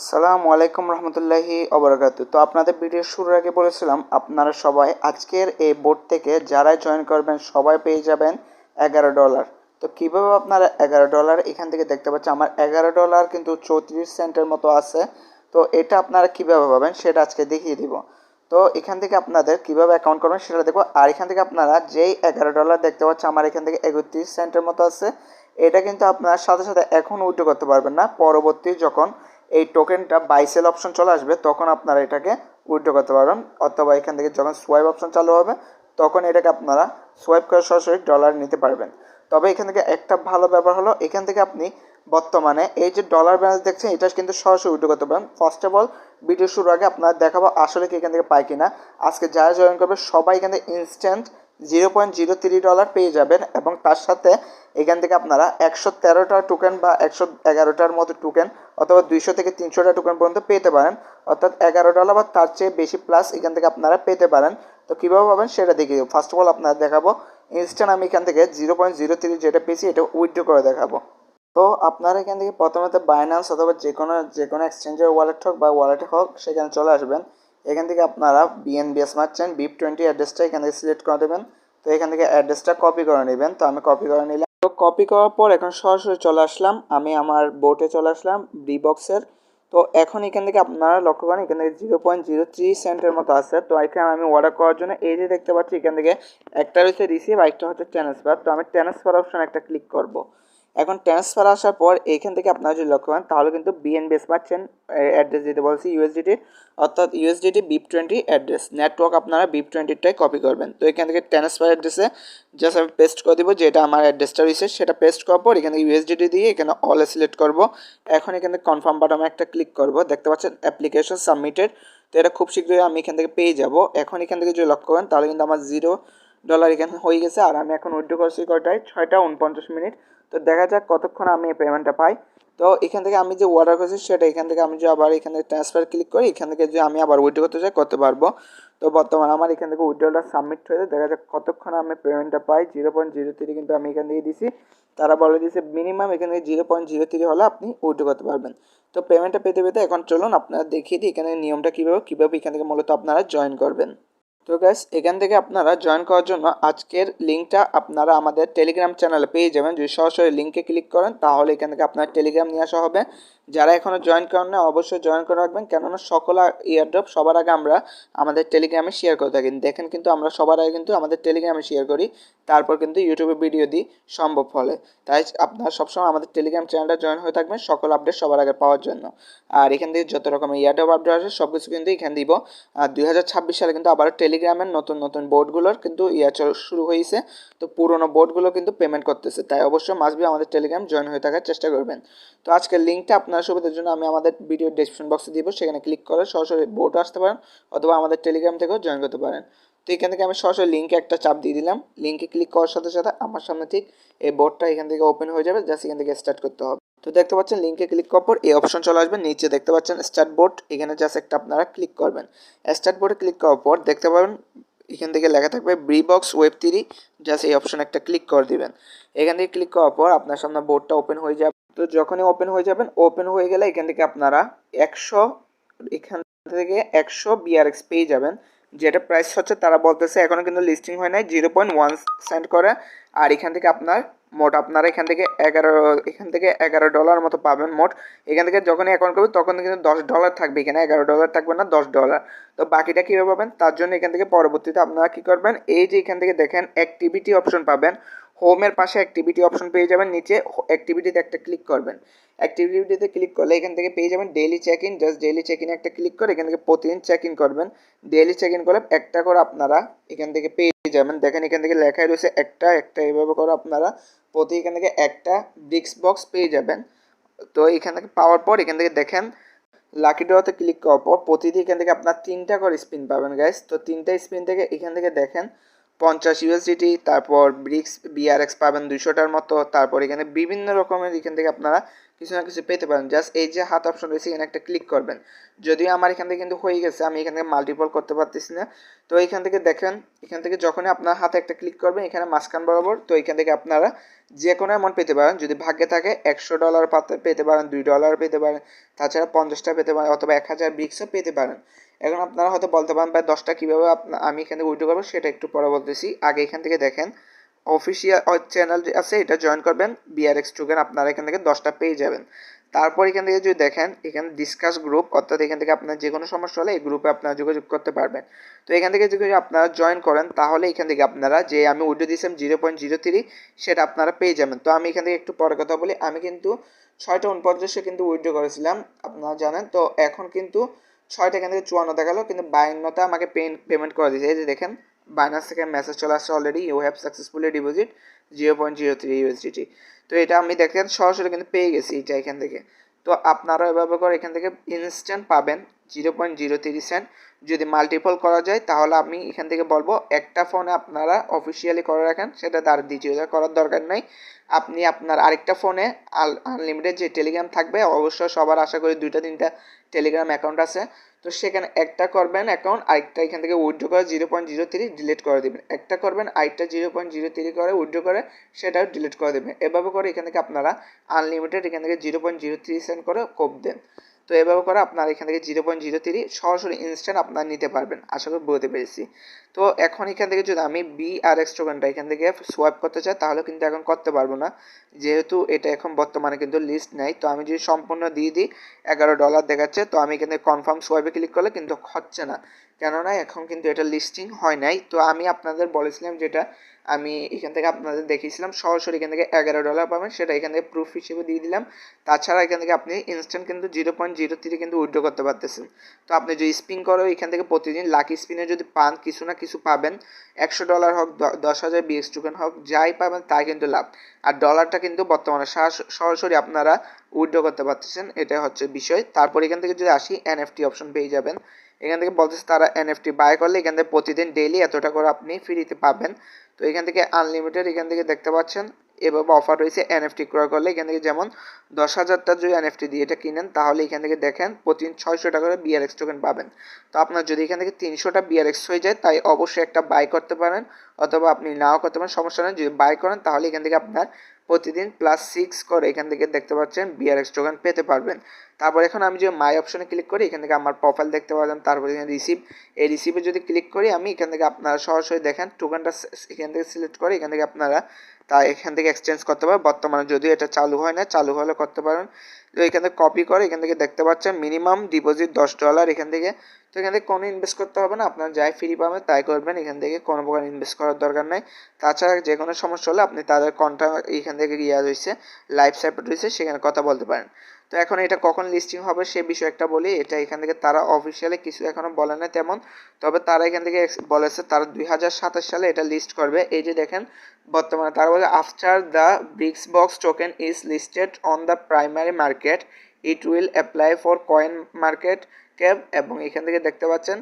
আসসালামু আলাইকুম রহমতুল্লাহি অবরাকাতু। তো আপনাদের ভিডিওর শুরুর আগে বলেছিলাম আপনারা সবাই আজকের এই বোর্ড থেকে যারাই জয়েন করবেন সবাই পেয়ে যাবেন $11। তো কীভাবে আপনারা $11 এখান থেকে দেখতে পাচ্ছেন আমার $11 কিন্তু 34 সেন্টের মতো আছে। তো এটা আপনারা কীভাবে পাবেন সেটা আজকে দেখিয়ে দিব। তো এখান থেকে আপনাদের কীভাবে অ্যাকাউন্ট করবেন সেটা দেখবো। আর এখান থেকে আপনারা যেই $11 দেখতে পাচ্ছেন আমার এখান থেকে 31 সেন্টের মতো আছে, এটা কিন্তু আপনার সাথে সাথে এখন উইথড্র করতে পারবেন না, পরবর্তী যখন এই টোকেনটা বাই সেল অপশন চলে আসবে তখন আপনারা এটাকে উইথড্র করতে পারবেন, অথবা এখান থেকে যখন সোয়াইপ অপশন চালু হবে তখন এটাকে আপনারা সোয়াইপ করে সরাসরি ডলার নিতে পারবেন। তবে এখান থেকে একটা ভালো ব্যাপার হলো এখান থেকে আপনি বর্তমানে এই যে ডলার ব্যালেন্স দেখছেন এটা কিন্তু সরাসরি উইথড্র করতে পারেন। ফার্স্ট অফ অল ভিডিও শুরুর আগে আপনারা দেখাবো আসলে কি এখান থেকে পায় কিনা। আজকে যারা জয়েন করবে সবাই এখান থেকে ইনস্ট্যান্ট $0.03 পেয়ে যাবেন, এবং তার সাথে এখান থেকে আপনারা 113টা টোকেন বা 111টার মতো টোকেন অথবা 200 থেকে 300টা টোকেন পর্যন্ত পেতে পারেন, অর্থাৎ $11 বা তার চেয়ে বেশি প্লাস এখান থেকে আপনারা পেতে পারেন। তো কীভাবে পাবেন সেটা দেখিয়ে দেবো। ফার্স্ট অফ অল আপনারা দেখাবো ইনস্ট্যান্ট আমি এখান থেকে 0.03 যেটা পেয়েছি এটা উইথড্র করে দেখাবো। তো আপনারা এখান থেকে প্রথমত বাইন্যান্স অথবা যে কোনো এক্সচেঞ্জের ওয়ালেট হোক বা ওয়ালেটে হোক সেখানে চলে আসবেন। এখান থেকে আপনারা বিএনবি স্মার্ট চেইন BIP20 অ্যাড্রেসটা এখান থেকে সিলেক্ট করে দেবেন। তো এখান থেকে অ্যাড্রেসটা কপি করে নেবেন। তো আমি কপি করে নিলাম। তো কপি করার পর এখন সরাসরি চলে আসলাম, আমি আমার বোটে চলে আসলাম বক্সের। তো এখন এখান থেকে আপনারা লক্ষ্য করেন এখান থেকে 0.03 সেন্টের মতো আছে। তো এখানে আমি অর্ডার করার জন্য এই যে দেখতে পাচ্ছি এখান থেকে একটা রয়েছে রিসিভ, একটা হচ্ছে ট্রান্সফার। তো আমি ট্রান্সফার অপশন একটা ক্লিক করব। এখন ট্রান্সফার আসার পর এখান থেকে আপনারা যদি লক্ষ্য করেন তাহলে কিন্তু বিএনবি পাচ্ছেন অ্যাড্রেস দিতে বলছি ইউএসডিটি, অর্থাৎ ইউএসডিটি BIP20 অ্যাড্রেস নেটওয়ার্ক আপনারা BIP20টাই কপি করবেন। তো এখান থেকে ট্রান্সফার অ্যাড্রেসে জাস্ট আমি পেস্ট করে দিব যেটা আমার অ্যাড্রেসটা রয়েছে, সেটা পেস্ট করার পর এখানে ইউএসডিটি দিয়ে এখানে অলে সিলেক্ট করব। এখন এখানে কনফার্ম বাটনে একটা ক্লিক করব, দেখতে পাচ্ছেন অ্যাপ্লিকেশন সাবমিটেড। তো এটা খুব শীঘ্রই আমি এখান থেকে পেয়ে যাব। এখন এখান থেকে যদি লক্ষ্য করেন তাহলে কিন্তু আমার $0 এখানে হয়ে গেছে, আর আমি এখন উইথড্র করছি কয়টায় 6টা 49 মিনিট। তো দেখা যাক কতক্ষণ আমি এই পেমেন্টটা পাই। তো এখান থেকে আমি যে অর্ডার করেছি সেটা এখান থেকে আমি যে আবার এখানে ট্রান্সফার ক্লিক করি, এখান থেকে যে আমি আবার উইথড্র করতে চাই করতে পারবো। তো বর্তমানে আমার এখান থেকে উইথড্রটা সাবমিট হয়েছে, দেখা যাক কতক্ষণ আমি পেমেন্টটা পাই। 0.03 কিন্তু আমি এখান থেকে দিছি, তারা বলে দিয়েছে মিনিমাম এখান থেকে 0.03 হলে আপনি উইথড্র করতে পারবেন। তো পেমেন্টটা পেতে পেতে এখন চলুন আপনারা দেখিয়ে দিই এখানে নিয়মটা কীভাবে এখান থেকে মূলত আপনারা জয়েন করবেন। তো গাইস এখান থেকে আপনারা জয়েন করার জন্য আজকের লিঙ্কটা আপনারা আমাদের টেলিগ্রাম চ্যানেলে পেয়ে যাবেন। যদি সরাসরি লিঙ্কে ক্লিক করেন তাহলে এখান থেকে আপনার টেলিগ্রাম নিয়ে আসা হবে। যারা এখনও জয়েন করেন না অবশ্যই জয়েন করে রাখবেন, কেননা সকল ইয়ারড্রপ সবার আগে আমরা আমাদের টেলিগ্রামে শেয়ার করে থাকি। দেখেন কিন্তু আমরা সবার আগে কিন্তু আমাদের টেলিগ্রামে শেয়ার করি, তারপর কিন্তু ইউটিউবে ভিডিও দিই সম্ভব হলে। তাই আপনারা সবসময় আমাদের টেলিগ্রাম চ্যানেলটা জয়েন হয়ে থাকবেন সকল আপডেট সবার আগে পাওয়ার জন্য। আর এখান থেকে যত রকমের ইয়ারড্রপ আপডেট আসে সব কিছু কিন্তু এখানে দিব। আর 2026 সালে কিন্তু আবার টেলিগ্রামের নতুন নতুন বোর্ডগুলোর কিন্তু শুরু হয়েছে। তো পুরোনো বোর্ডগুলো কিন্তু পেমেন্ট করতেছে, তাই অবশ্যই মাস্ট বি আমাদের টেলিগ্রাম জয়েন হয়ে থাকার চেষ্টা করবেন। তো আজকের লিঙ্কটা আপনার সুবিধার জন্য আমি আমাদের ভিডিও ডেসক্রিপশন বক্সে দিব, সেখানে ক্লিক করে সরাসরি বোর্ড আসতে পারেন অথবা আমাদের টেলিগ্রাম থেকেও জয়েন করতে পারেন। তো এখান থেকে আমি সরাসরি লিঙ্কে একটা চাপ দিয়ে দিলাম। লিঙ্কে ক্লিক করার সাথে সাথে আমার সামনে ঠিক এই বোর্ডটা এখান থেকে ওপেন হয়ে যাবে, জাস্ট এখান থেকে স্টার্ট করতে হবে। তো দেখতে পাচ্ছেন লিঙ্কে ক্লিক করার পর এই অপশন চলে আসবে, নিচে দেখতে পাচ্ছেন স্টার্ট বোর্ড, এখানে জাস্ট একটা আপনারা ক্লিক করবেন। স্টার্ট বোর্ডে ক্লিক করার পর দেখতে পাবেন এখান থেকে লেখা থাকবে বক্স ওয়েব3, জাস্ট এই অপশন একটা ক্লিক করে দিবেন। এখান থেকে ক্লিক করার পর আপনার সামনে বোর্ডটা ওপেন হয়ে যাবে। তো যখনই ওপেন হয়ে যাবেন, ওপেন হয়ে গেলে এখান থেকে আপনারা 100 BRX পেয়ে যাবেন, যেটা প্রাইস হচ্ছে তারা বলতেছে এখনও কিন্তু লিস্টিং হয় নাই 0.1 সেন্ট করে। আর এখান থেকে আপনারা এখান থেকে $11 মতো পাবেন মোট। এখান থেকে যখনই অ্যাকাউন্ট করবেন তখন কিন্তু $10 থাকবে, এখানে $11 থাকবে না, $10। তো বাকিটা কীভাবে পাবেন তার জন্য এখান থেকে পরবর্তীতে আপনারা কী করবেন, এই যে এখান থেকে দেখেন অ্যাক্টিভিটি অপশন পাবেন, হোমের পাশে অ্যাক্টিভিটি অপশন পেয়ে যাবেন, নিচে অ্যাক্টিভিটিতে একটা ক্লিক করবেন। অ্যাক্টিভিটিতে ক্লিক করলে এখান থেকে পেয়ে যাবেন daily check in, just daily check ইনে একটা ক্লিক করে এখান থেকে প্রতিদিন চেক ইন করবেন। ডেইলি চেক ইন করলে একটা করে আপনারা এখান থেকে পেয়ে যাবেন। দেখেন এখান থেকে লেখাই রয়েছে একটা এইভাবে করে আপনারা প্রতি এখান থেকে একটা ব্রিক্স বক্স পেয়ে যাবেন। তো এখান থেকে পাওয়ার পর এখান থেকে দেখেন লাকি ড্রতে ক্লিক করার পর প্রতিদিন এখান থেকে আপনার 3টা করে স্পিন পাবেন গাইস। তো 3টা স্পিন থেকে এখান থেকে দেখেন 50 USDT, তারপর BRX পাবেন 200টার মতো, তারপর এখানে বিভিন্ন রকমের এখান থেকে আপনারা কিছু না কিছু পেতে পারেন। জাস্ট এই যে হাত অপশন রয়েছে এখানে একটা ক্লিক করবেন। যদিও আমার এখান থেকে কিন্তু হয়ে গেছে, আমি এখান থেকে মাল্টিপল করতে পারতেছি না। তো এখান থেকে দেখেন, এখান থেকে যখনই আপনার হাতে একটা ক্লিক করবেন এখানে মাঝখান বরাবর, তো এখান থেকে আপনারা যে কোনো অ্যামাউন্ট পেতে পারেন। যদি ভাগ্যে থাকে $100 পেতে পারেন, $2 পেতে পারেন, তাছাড়া 50টা পেতে পারেন, অথবা 1000 ব্রিক্সও পেতে পারেন। এখন আপনারা হয়তো বলতে পারেন ভাই 10টা কীভাবে আমি এখান থেকে উইথড্র করবো, সেটা একটু পরে বলতেছি। আগে এখান থেকে দেখেন অফিসিয়াল চ্যানেল আছে, এটা জয়েন করবেন, বিআরএক্স টোকেন আপনারা এখান থেকে 10টা পেয়ে যাবেন। তারপর এখান থেকে যদি দেখেন এখানে ডিসকাস গ্রুপ, অর্থাৎ এখান থেকে আপনার যে কোনো সমস্যা হলে এই গ্রুপে আপনারা যোগাযোগ করতে পারবেন। তো এখান থেকে যদি আপনারা জয়েন করেন তাহলে এখান থেকে আপনারা যে আমি উইথড্র দিয়েছিলাম 0.03 সেটা আপনারা পেয়ে যাবেন। তো আমি এখান থেকে একটু পরে কথা বলি। আমি কিন্তু 6:49 কিন্তু উইথড্র করেছিলাম, আপনারা জানেন। তো এখন কিন্তু 6টা এখান থেকে 54 দেখালো, কিন্তু 52টা আমাকে পেমেন্ট করে দিয়েছে। এই যে দেখেন বাইনান্স থেকে মেসেজ চলে আসছে already, you have successfully deposit 0.03 USDT। তো এটা আমি দেখেন সরাসরি কিন্তু পেয়ে গেছি এটা এখান থেকে। তো আপনারা এভাবে করে এখান থেকে ইনস্ট্যান্ট পাবেন 0.03 যদি মাল্টিপল করা যায় তাহলে আমি এখান থেকে বলবো একটা ফোনে আপনারা অফিসিয়ালি করে রাখেন, সেটা তার দ্বিতীয়টা করার দরকার নেই। আপনি আপনার আরেকটা ফোনে আনলিমিটেড যে টেলিগ্রাম থাকবে, অবশ্যই সবার আশা করি 2-3টা টেলিগ্রাম অ্যাকাউন্ট আছে, তো সেখানে একটা করবেন অ্যাকাউন্ট, আরেকটা এখান থেকে উইথড্র করে 0.03 ডিলিট করে দেবেন। একটা করবেন আরেকটা 0.03 করে উইথড্র করে সেটাও ডিলিট করে দেবেন। এভাবে করে এখান থেকে আপনারা আনলিমিটেড এখান থেকে 0.03 করে কোপ দেন। তো এভাবে করে আপনার এখান থেকে 0.03 সরাসরি ইনস্ট্যান্ট আপনারা নিতে পারবেন, আশা করি বলতে পেরেছি। তো এখন এখান থেকে যদি আমি বিআরএক্স টোকেনটা এখান থেকে সোয়াইপ করতে চাই তাহলে কিন্তু এখন করতে পারবো না, যেহেতু এটা এখন বর্তমানে কিন্তু লিস্ট নেই। তো আমি যদি সম্পূর্ণ দিয়ে দিই $11 দেখাচ্ছে, তো আমি এখানে কনফার্ম সোয়াইপে ক্লিক করলে কিন্তু হচ্ছে না, কেননা এখন কিন্তু এটা লিস্টিং হয় নাই। তো আমি আপনাদের বলেছিলাম যেটা আমি এখান থেকে আপনাদের দেখিয়েছিলাম সরাসরি এখান থেকে $11 পাবেন, সেটা এখান থেকে প্রুফ হিসেবে দিয়ে দিলাম। তাছাড়া এখান থেকে আপনি ইনস্ট্যান্ট কিন্তু 0.03 কিন্তু উইথড্র করতে পারতেছেন। তো আপনি যদি স্পিন করো এখান থেকে প্রতিদিন লাকি স্পিনে যদি পান কিছু না কিছু পাবেন, $100 হোক 10,000 বিএক্স টোকেন হোক, যাই পাবেন তাই কিন্তু লাভ। আর ডলারটা কিন্তু বর্তমানে সরাসরি আপনারা উইথড্র করতে পারতেছেন, এটা হচ্ছে বিষয়। তারপর এখান থেকে যদি আসি এনএফটি অপশন পেয়ে যাবেন। এখান থেকে বলতেছে তারা এনএফটি বাই করলে এখান থেকে প্রতিদিন ডেইলি এতটা করে আপনি ফ্রিতে পাবেন। তো এখান থেকে আনলিমিটেড এখান থেকে দেখতে পাচ্ছেন এভাবে অফার রয়েছে। এনএফটি ক্রয় করলে এখান থেকে যেমন 10,000টা যদি এনএফটি দিয়ে এটা কিনেন তাহলে এখান থেকে দেখেন প্রতিদিন 600 টাকা করে বিআরএক্স টোকেন পাবেন। তো আপনার যদি এখান থেকে 300টা বিআরএক্স হয়ে যায় তাই অবশ্যই একটা বাই করতে পারেন, অথবা আপনি নাও করতে পারেন, সমস্যা নেই। যদি বাই করেন তাহলে এখান থেকে আপনার প্রতিদিন +6 করে এখান থেকে দেখতে পাচ্ছেন বিআরএক্স টোকেন পেতে পারবেন। তারপর এখন আমি যে মাই অপশনে ক্লিক করি এখান থেকে আমার প্রোফাইল দেখতে পারবেন। তারপর এখানে রিসিভ, এই রিসিভে যদি ক্লিক করি আমি এখান থেকে আপনারা সরাসরি দেখেন টোকেনটা এখান থেকে সিলেক্ট করে এখান থেকে আপনারা তা এখান থেকে এক্সচেঞ্জ করতে পারবেন। বর্তমানে যদিও এটা চালু হয় না, চালু হলে করতে পারেন। তো এখান থেকে কপি করে এখান থেকে দেখতে পাচ্ছেন মিনিমাম ডিপোজিট $10 এখান থেকে। তো এখান থেকে কোনো ইনভেস্ট করতে হবে না, আপনার যাই ফ্রি পাবেন তাই করবেন, এখান থেকে কোনো প্রকার ইনভেস্ট করার দরকার নেই। তাছাড়া যে কোনো সমস্যা হলে আপনি তাদের কন্ট্যাক্ট এখান থেকে ইয়া রয়েছে, লাইভ সাপোর্ট রয়েছে, সেখানে কথা বলতে পারেন। তো এখন এটা কখন লিস্টিং হবে সে বিষয়ে একটা বলি। এটা এখান থেকে তারা অফিসিয়ালি কিছু এখনো বলে না তেমন, তবে তারা এখান থেকে বলেছে তারা 2027 সালে এটা লিস্ট করবে। এই যে দেখেন বর্তমানে তারা বলে after the bricks box token is listed on the primary market it will apply for coin market cap, এবং এখান থেকে দেখতে পাচ্ছেন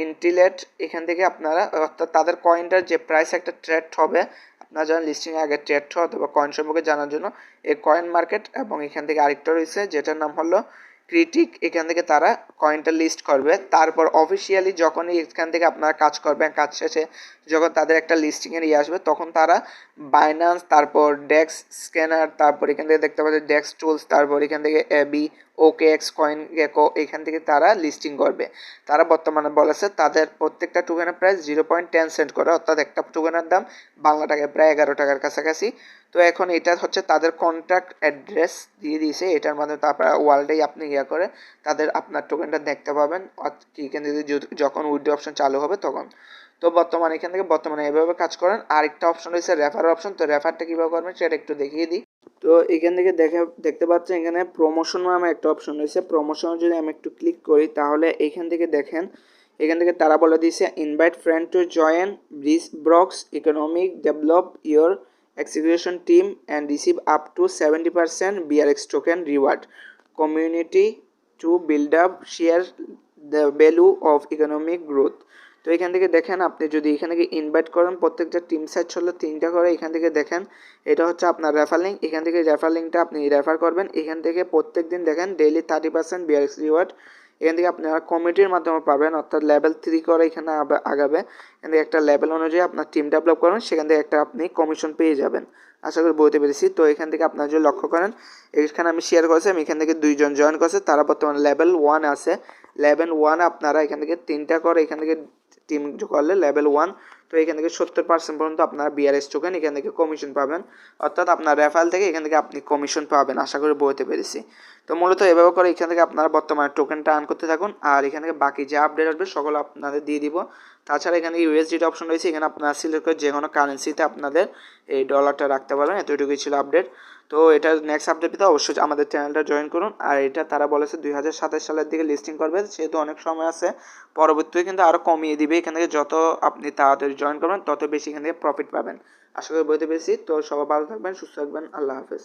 ইন্টিলেট এখান থেকে আপনারা অর্থাৎ তাদের কয়েনটার যে প্রাইস একটা ট্রেড হবে, আপনারা জানেন লিস্টিং আগে ট্রেড হয় অথবা কয়েন সম্পর্কে জানার জন্য এই কয়েন মার্কেট, এবং এখান থেকে আরেকটা রয়েছে যেটার নাম হলো ক্রিটিক, এখান থেকে তারা কয়েনটা লিস্ট করবে। তারপর অফিসিয়ালি যখনই এখান থেকে আপনারা কাজ করবেন, কাজ শেষে যখন তাদের একটা লিস্টিংয়ের ইয়ে আসবে তখন তারা বাইন্যান্স, তারপর ডেক্স স্ক্যানার, তারপর এখান থেকে দেখতে পাচ্ছেন ডেক্স টুলস, তারপর এখান থেকে এবি, OKX, কয়েন গেকো, এখান থেকে তারা লিস্টিং করবে। তারা বর্তমানে বলেছে তাদের প্রত্যেকটা টোকেনের প্রাইস 0.10 সেন্ট করে, অর্থাৎ একটা টোকেনের দাম বাংলা টাকায় প্রায় 11 টাকার কাছাকাছি। তো এখন এটা হচ্ছে তাদের কন্ট্যাক্ট অ্যাড্রেস দিয়ে দিয়েছে, এটার মাধ্যমে তারপরে ওয়ার্ল্ডেই আপনি ইয়া করে তাদের আপনার টোকেনটা দেখতে পাবেন এখান থেকে যখন উইথড্র অপশন চালু হবে তখন। তো বর্তমানে এখান থেকে বর্তমানে এভাবে কাজ করেন। আরেকটা অপশন রয়েছে রেফার অপশন, তো রেফারটা কীভাবে করবেন সেটা একটু দেখিয়ে দিই। তো এখান থেকে দেখতে পাচ্ছেন এখানে প্রমোশন নামে একটা অপশন রয়েছে। প্রমোশনে যদি আমি একটু ক্লিক করি তাহলে এখান থেকে দেখেন এখান থেকে তারা বলে দিয়েছে invite friend to join Brx economic develop your execution team and receive up to 70% BRX token reward community to build up share the value of economic growth. তো এখান থেকে দেখেন আপনি যদি এখান থেকে ইনভাইট করেন, প্রত্যেকটা টিম সাইজ হলো 3টা করে। এখান থেকে দেখেন এটা হচ্ছে আপনার রেফার লিঙ্ক, এখান থেকে রেফার লিঙ্কটা আপনি রেফার করবেন। এখান থেকে প্রত্যেক দিন দেখেন ডেইলি 30% বিআরএক্স রিওয়ার্ড এখান থেকে আপনারা কমিটির মাধ্যমে পাবেন, অর্থাৎ লেভেল 3 করে এখানে আগাবে। এখান থেকে একটা লেভেল অনুযায়ী আপনার টিম ডেভেলপ করবেন, সেখান থেকে একটা আপনি কমিশন পেয়ে যাবেন। আশা করি বলতে পেরেছি। তো এখান থেকে আপনারা যদি লক্ষ্য করেন, এখানে আমি শেয়ার করেছি, আমি এখান থেকে 2 জন জয়েন করছে, তারা বর্তমানে লেভেল 1 আছে। লেভেল 1 আপনারা এখান থেকে 3টা করে এখান থেকে টিম করলে লেভেল 1, তো এখান থেকে 70% পর্যন্ত আপনারা বিআরএস টোকেন এখান থেকে কমিশন পাবেন, অর্থাৎ আপনার রেফারেল থেকে এখান থেকে আপনি কমিশন পাবেন। আশা করি বলতে পেরেছি। তো মূলত এভাবে করে এখান থেকে আপনারা বর্তমানে টোকেনটা আর্ন করতে থাকুন, আর এখান থেকে বাকি যে আপডেট আসবে সকল আপনাদের দিয়ে দিব। তাছাড়া এখানে ইউএসডিটি অপশন রয়েছে, এখানে আপনারা সিলেক্ট করে যে কোনো কারেন্সিতে আপনাদের এই ডলারটা রাখতে পারবেন। এতটুকুই ছিল আপডেট। তো এটা নেক্সট আপডেট পেতে অবশ্যই আমাদের চ্যানেলটা জয়েন করুন। আর এটা তারা বলেছে 2027 সালের দিকে লিস্টিং করবে, সেহেতু অনেক সময় আছে, পরবর্তীতে কিন্তু আরও কমিয়ে দিবে। এখান থেকে যত আপনি তাড়াতাড়ি জয়েন করবেন তত বেশি এখান থেকে প্রফিট পাবেন। আশা করি বলতে পেরেছি। তো সবাই ভালো থাকবেন, সুস্থ থাকবেন, আল্লাহ হাফেজ।